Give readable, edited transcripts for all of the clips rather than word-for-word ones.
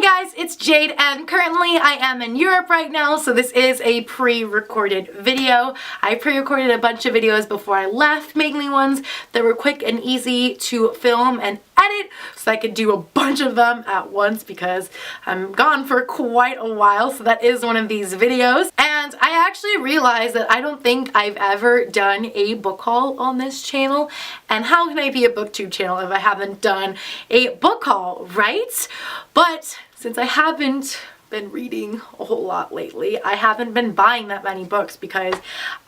guys, it's Jade and currently I am in Europe right now, so this is a pre-recorded video. I pre-recorded a bunch of videos before I left, mainly ones that were quick and easy to film and edit so I could do a bunch of them at once because I'm gone for quite a while, so that is one of these videos. And I actually realized that I don't think I've ever done a book haul on this channel, and how can I be a booktube channel if I haven't done a book haul, right? But since I haven't been reading a whole lot lately, I haven't been buying that many books because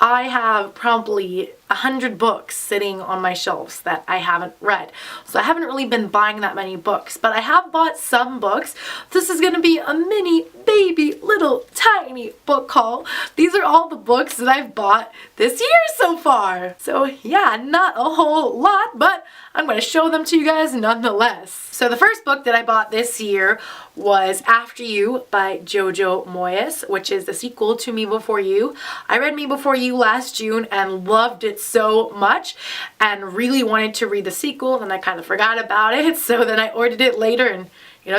I have probably 100 books sitting on my shelves that I haven't read. So I haven't really been buying that many books, but I have bought some books. This is going to be a mini, baby, little, tiny book haul. These are all the books that I've bought this year so far. So yeah, not a whole lot, but I'm going to show them to you guys nonetheless. So the first book that I bought this year was After You by Jojo Moyes, which is the sequel to Me Before You. I read Me Before You last June and loved it so much and really wanted to read the sequel, and I kind of forgot about it, so then I ordered it later and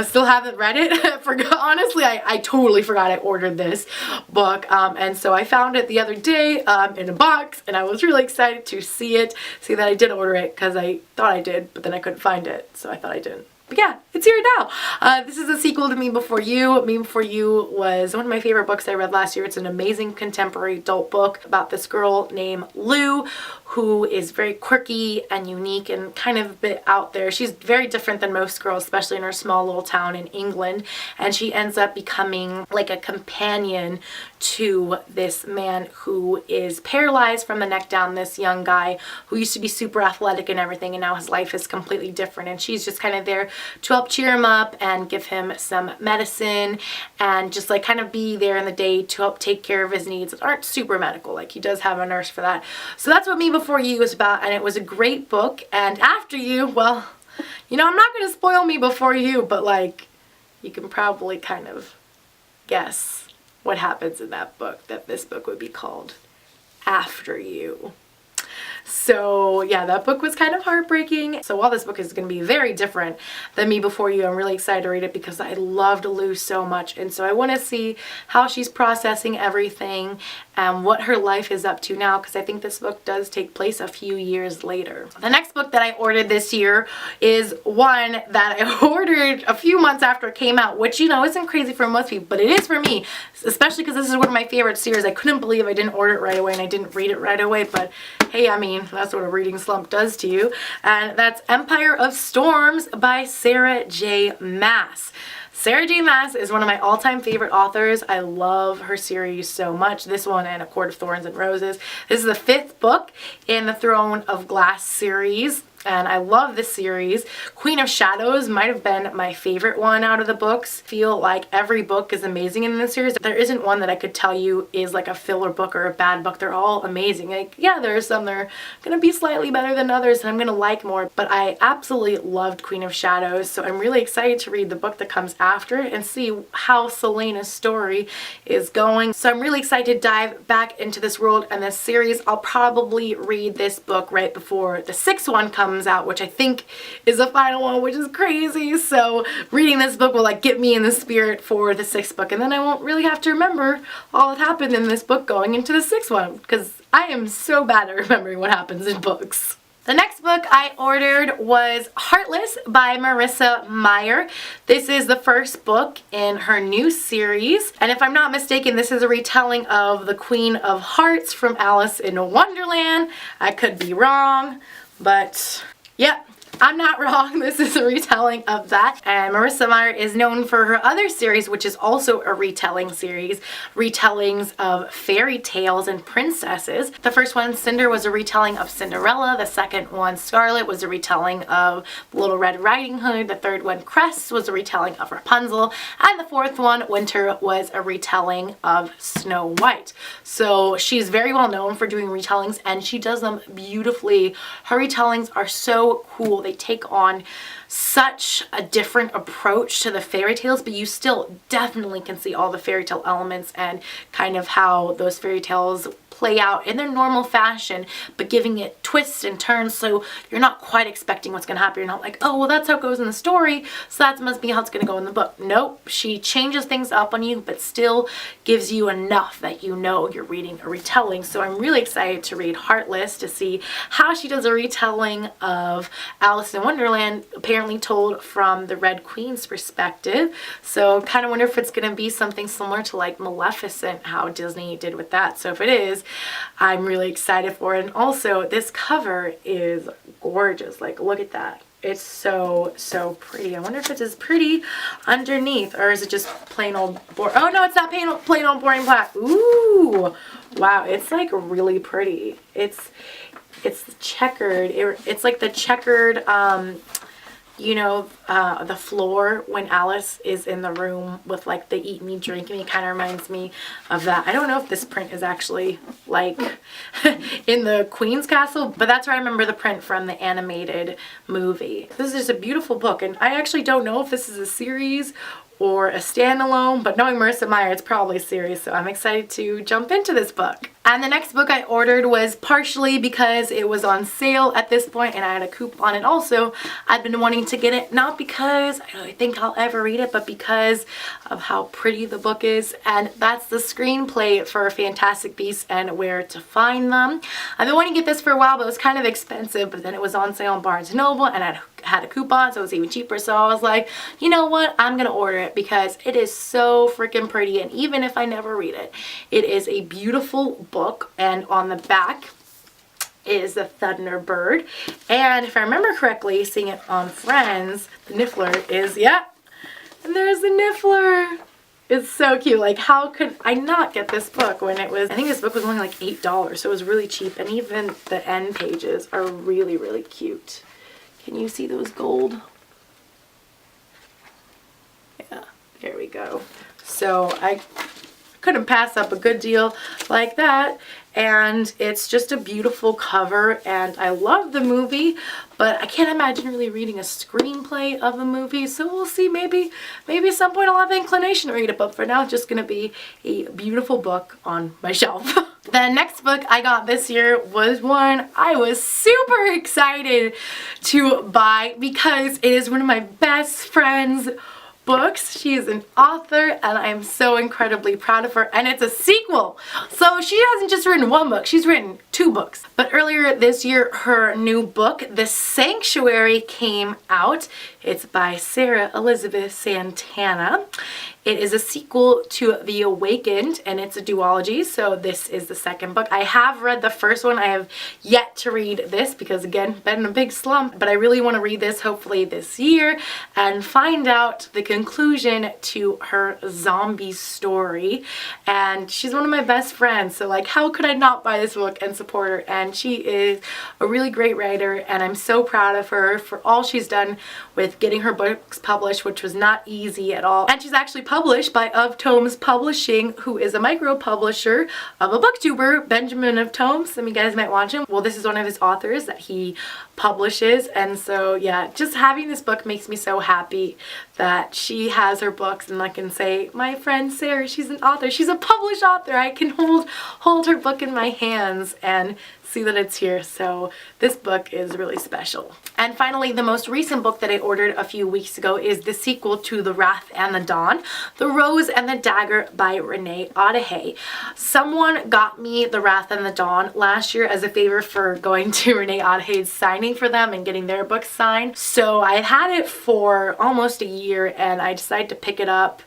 still haven't read it. Honestly, I totally forgot I ordered this book, and so I found it the other day in a box, and I was really excited to see that I did order it because I thought I did, but then I couldn't find it, so I thought I didn't. But yeah, it's here now. This is a sequel to Me Before You. Me Before You was one of my favorite books I read last year. It's an amazing contemporary adult book about this girl named Lou who is very quirky and unique and kind of a bit out there. She's very different than most girls, especially in her small little town in England, and she ends up becoming like a companion to this man who is paralyzed from the neck down, this young guy who used to be super athletic and everything, and now his life is completely different, and she's just kind of there to help cheer him up and give him some medicine and just like kind of be there in the day to help take care of his needs that aren't super medical. Like, he does have a nurse for that. So that's what Me Before You is about, and it was a great book. And After You, well, I'm not going to spoil Me Before You, but like, you can probably kind of guess what happens in that book, that this book would be called After You. So yeah, that book was kind of heartbreaking. So while this book is going to be very different than Me Before You, I'm really excited to read it because I loved Lou so much, and so I want to see how she's processing everything and what her life is up to now, because I think this book does take place a few years later. The next book that I ordered this year is one that I ordered a few months after it came out, which isn't crazy for most people, but it is for me, especially because this is one of my favorite series. I couldn't believe I didn't order it right away and I didn't read it right away, but hey, I mean, that's what a reading slump does to you. And that's Empire of Storms by Sarah J. Maas. Sarah J. Maas is one of my all-time favorite authors. I love her series so much. This one and A Court of Thorns and Roses. This is the 5th book in the Throne of Glass series, and I love this series. Queen of Shadows might have been my favorite one out of the books. I feel like every book is amazing in this series. There isn't one that I could tell you is like a filler book or a bad book. They're all amazing. Like, yeah, there are some that are going to be slightly better than others and I'm going to like more, but I absolutely loved Queen of Shadows, so I'm really excited to read the book that comes after it and see how Celena's story is going. So I'm really excited to dive back into this world and this series. I'll probably read this book right before the 6th one comes out, which I think is the final one, which is crazy. So reading this book will like get me in the spirit for the 6th book, and then I won't really have to remember all that happened in this book going into the 6th one, because I am so bad at remembering what happens in books. The next book I ordered was Heartless by Marissa Meyer. This is the first book in her new series, and if I'm not mistaken, this is a retelling of The Queen of Hearts from Alice in Wonderland. I could be wrong, but yep, I'm not wrong. This is a retelling of that. And Marissa Meyer is known for her other series, which is also a retelling series, retellings of fairy tales and princesses. The first one, Cinder, was a retelling of Cinderella. The second one, Scarlet, was a retelling of Little Red Riding Hood. The third one, Crest, was a retelling of Rapunzel. And the fourth one, Winter, was a retelling of Snow White. So she's very well known for doing retellings, and she does them beautifully. Her retellings are so cool. They take on such a different approach to the fairy tales, but you still definitely can see all the fairy tale elements and kind of how those fairy tales play out in their normal fashion, but giving it twists and turns so you're not quite expecting what's going to happen. You're not like, oh, well, that's how it goes in the story, so that must be how it's going to go in the book. Nope, she changes things up on you, but still gives you enough that you know you're reading a retelling. So I'm really excited to read Heartless to see how she does a retelling of Alice in Wonderland, apparently told from the Red Queen's perspective. So kind of wonder if it's going to be something similar to like Maleficent, how Disney did with that. So if it is, I'm really excited for it. And also this cover is gorgeous. Like, look at that. It's so, so pretty. I wonder if it's as pretty underneath, or is it just plain old boring? Oh no, it's not plain old boring black. Ooh, wow, it's like really pretty. It's checkered. It's like the checkered, you know, the floor when Alice is in the room with like the eat me, drink me. It kind of reminds me of that. I don't know if this print is actually like in the Queen's Castle, but that's where I remember the print from the animated movie. This is just a beautiful book, and I actually don't know if this is a series or a standalone, but knowing Marissa Meyer, it's probably a series, so I'm excited to jump into this book. And the next book I ordered was partially because it was on sale at this point and I had a coupon, and also I've been wanting to get it, not because I don't think I'll ever read it, but because of how pretty the book is, and that's the screenplay for Fantastic Beasts and Where to Find Them. I've been wanting to get this for a while, but it was kind of expensive, but then it was on sale on Barnes & Noble and I had a coupon, so it was even cheaper, so I was like, you know what, I'm gonna order it because it is so freaking pretty, and even if I never read it, it is a beautiful book. And on the back is the Thunderbird, and if I remember correctly, seeing it on Friends, the Niffler is, yeah, and there's the Niffler. It's so cute. Like, how could I not get this book when it was, I think this book was only like $8, so it was really cheap, and even the end pages are really, really cute. Can you see those gold? Yeah, there we go. So I couldn't pass up a good deal like that, and it's just a beautiful cover, and I love the movie, but I can't imagine really reading a screenplay of the movie, so we'll see. Maybe at some point I'll have the inclination to read it, but for now it's just gonna be a beautiful book on my shelf. The next book I got this year was one I was super excited to buy because it is one of my best friends' books. She is an author and I'm so incredibly proud of her, and it's a sequel. So she hasn't just written one book, she's written 2 books. But earlier this year her new book, The Sanctuary, came out. It's by Sarah Elizabeth Santana. It is a sequel to The Awakened, and it's a duology, so this is the second book. I have read the first one. I have yet to read this because, again, been in a big slump, but I really want to read this hopefully this year and find out the conclusion to her zombie story. And she's one of my best friends, so like, how could I not buy this book and support her? And she is a really great writer, and I'm so proud of her for all she's done with getting her books published, which was not easy at all. And she's actually published by Of Tomes Publishing, who is a micro publisher of a booktuber, Benjamin of Tomes. Some of you guys might watch him. Well, this is one of his authors that he publishes, and so yeah, just having this book makes me so happy that she has her books, and I can say, my friend Sarah, she's an author, she's a published author. I can hold her book in my hands and see that it's here. So this book is really special. And finally, the most recent book that I ordered a few weeks ago is the sequel to The Wrath and the Dawn, The Rose and the Dagger by Renee Ottahey. Someone got me The Wrath and the Dawn last year as a favor for going to Renee Ottahey's signing for them and getting their book signed. So I had it for almost a year, and I decided to pick it up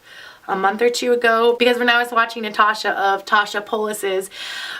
a month or 2 ago because when I was watching Natasha of Tasha Polis's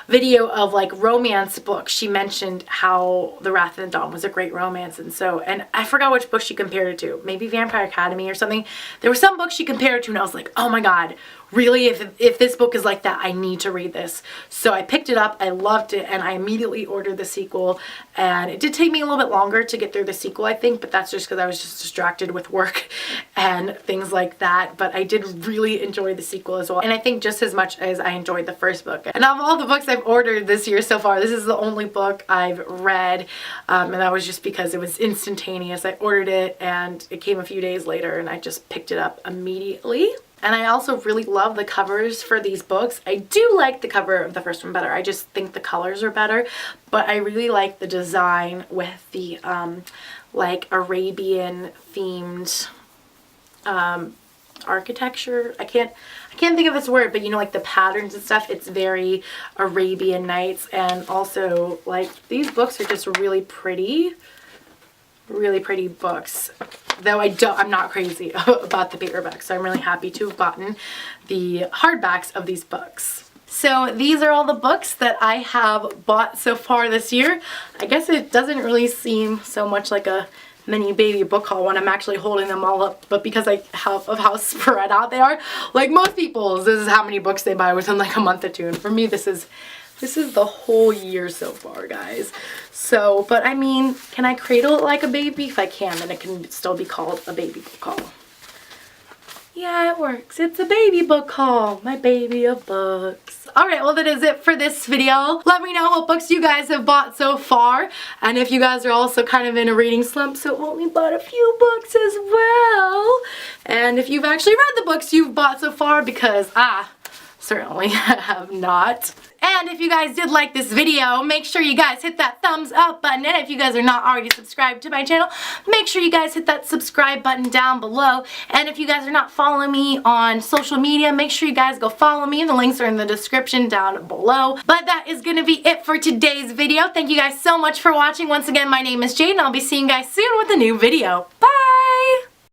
video of like romance books, she mentioned how The Wrath and the Dawn was a great romance, and I forgot which book she compared it to, maybe Vampire Academy or something. There was some book she compared it to, and I was like, oh my god, really, if this book is like that, I need to read this. So I picked it up, I loved it, and I immediately ordered the sequel. And it did take me a little bit longer to get through the sequel, I think, but that's just because I was just distracted with work and things like that. But I did really enjoy the sequel as well, and I think just as much as I enjoyed the first book. And of all the books I've ordered this year so far, this is the only book I've read, and that was just because it was instantaneous. I ordered it and it came a few days later and I just picked it up immediately. And I also really love the covers for these books. I do like the cover of the first one better. I just think the colors are better. But I really like the design with the like Arabian themed architecture. I can't think of this word, but you know, like the patterns and stuff, it's very Arabian Nights. And also, like, these books are just really pretty books. Though I'm not crazy about the paperbacks, so I'm really happy to have gotten the hardbacks of these books. So these are all the books that I have bought so far this year. I guess it doesn't really seem so much like a mini baby book haul when I'm actually holding them all up, but because of how spread out they are, like most people, this is how many books they buy within like a month or two, and for me this is the whole year so far, guys. So, but I mean, can I cradle it like a baby? If I can, then it can still be called a baby book haul. Yeah, it works. It's a baby book haul. My baby of books. Alright, well that is it for this video. Let me know what books you guys have bought so far. And if you guys are also kind of in a reading slump, so only bought a few books as well. And if you've actually read the books you've bought so far, because I certainly have not. And if you guys did like this video, make sure you guys hit that thumbs up button. And if you guys are not already subscribed to my channel, make sure you guys hit that subscribe button down below. And if you guys are not following me on social media, make sure you guys go follow me. The links are in the description down below. But that is going to be it for today's video. Thank you guys so much for watching. Once again, my name is Jade, and I'll be seeing you guys soon with a new video. Bye!